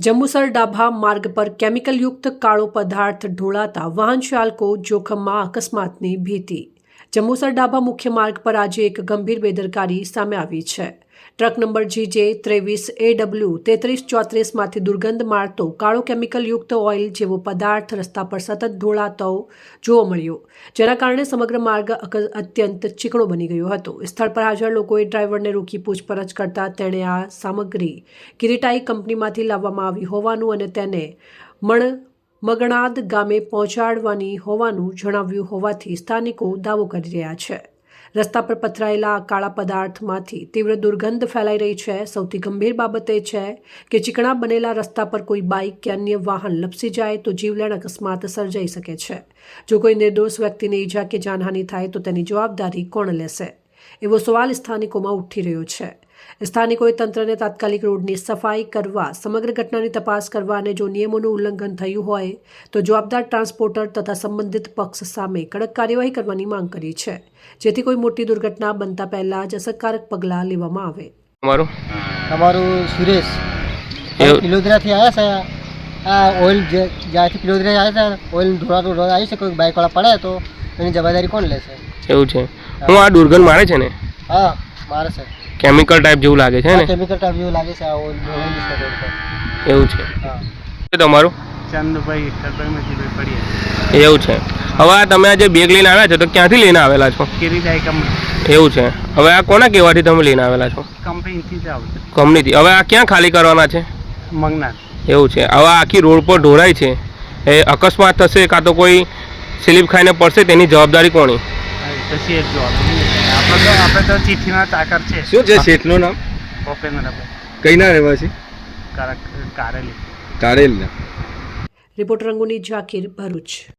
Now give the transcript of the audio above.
જંબુસર ડાભા માર્ગ પર કેમિકલયુક્ત કાળો પદાર્થ ઢોળાતા વાહન ચાલકો જોખમમાં અકસ્માતની ભીતિ। જંબુસર ડાભા મુખ્ય માર્ગ પર આજે એક ગંભીર બેદરકારી સામે આવી છે। ટ્રક નંબર GJ 23AW 3334માંથી દુર્ગંધ મારતો કાળો કેમિકલયુક્ત ઓઇલ જેવો પદાર્થ રસ્તા પર સતત ઢોળાતો જોવા મળ્યો, જેના કારણે સમગ્ર માર્ગ અત્યંત ચીકણો બની ગયો હતો। સ્થળ પર હાજર લોકોએ ડ્રાઈવરને રોકી પૂછપરછ કરતા તેણે આ સામગ્રી કિરીટાઈ કંપનીમાંથી લાવવામાં આવી હોવાનું અને તેને મગણાદ ગામે પહોંચાડવાની હોવાનું જણાવ્યું હોવાથી સ્થાનિકો દાવો કરી રહ્યા છે। રસ્તા પર પથરાયેલા કાળા પદાર્થમાંથી તીવ્ર દુર્ગંધ ફેલાઈ રહી છે। સૌથી ગંભીર બાબત એ છે કે ચીકણા બનેલા રસ્તા પર કોઈ બાઇક કે અન્ય વાહન લપસી જાય તો જીવલેણ અકસ્માત સર્જાઈ શકે છે। જો કોઈ નિર્દોષ વ્યક્તિને ઈજા કે જાનહાનિ થાય તો તેની જવાબદારી કોણ લેશે, એવો સવાલ સ્થાનિકોમાં ઉઠી રહ્યો છે। સ્થાનિકોએ તંત્રને તાત્કાલિક રોડની સફાઈ કરવા, સમગ્ર ઘટનાની તપાસ કરવા અને જો નિયમોનું ઉલ્લંઘન થયું હોય તો જવાબદાર ટ્રાન્સપોર્ટર તથા સંબંધિત પક્ષ સામે કડક કાર્યવાહી કરવાની માંગ કરી છે, જેથી કોઈ મોટી દુર્ઘટના બનતા પહેલા જ અસરકારક પગલાં લેવામાં આવે। અમારું સુરેશ પિલોદરાથી આવ્યા છે। આ ઓઇલ જ્યાંથી પિલોદરા આવ્યા છે, ઓઇલ ઢોળાતો આવી છે, કોઈ બાઇકવાળા પડે તો એની જવાબદારી કોણ લેશે? એવું છે। હું આ દુર્ગંધ મારે છે ને? હા, મારે છે। કેમિકલ ટાઈપ જેવું લાગે છે ને? કેમિકલ ટાઈપ જેવું લાગે છે આ ઓઇલ ઢોળાવી છે રોડ પર। એવું છે। હા। તમારું? ચંદુભાઈ પડીએ। એવું છે। હવે આ તમે આજે બેગ લઈને આવ્યા છો તો ક્યાંથી લઈને આવેલા છો? કિરીટાઈ કંપની। એવું છે। હવે આ કોના કહેવાથી તમે લઈને આવેલા છો? કંપનીથી જ આવે છે। કંપનીથી। હવે આ ક્યાં ખાલી કરવાના છે? મંગનાથ। એવું છે। હવે આખી રોડ પર ઢોળાય છે, એ અકસ્માત થશે કાં તો કોઈ સ્લીપ ખાઈને પડશે, તેની જવાબદારી કોની? આપણે તો ચિઠ્ઠીના ચાકર છે। શું છે શેઠનું નામ? ભૂપેન્દ્રભાઈ। કઈના રહેવાસી? કારેલી। કારેલના। રિપોર્ટર રંગુની ઝાકીર, ભરૂચ।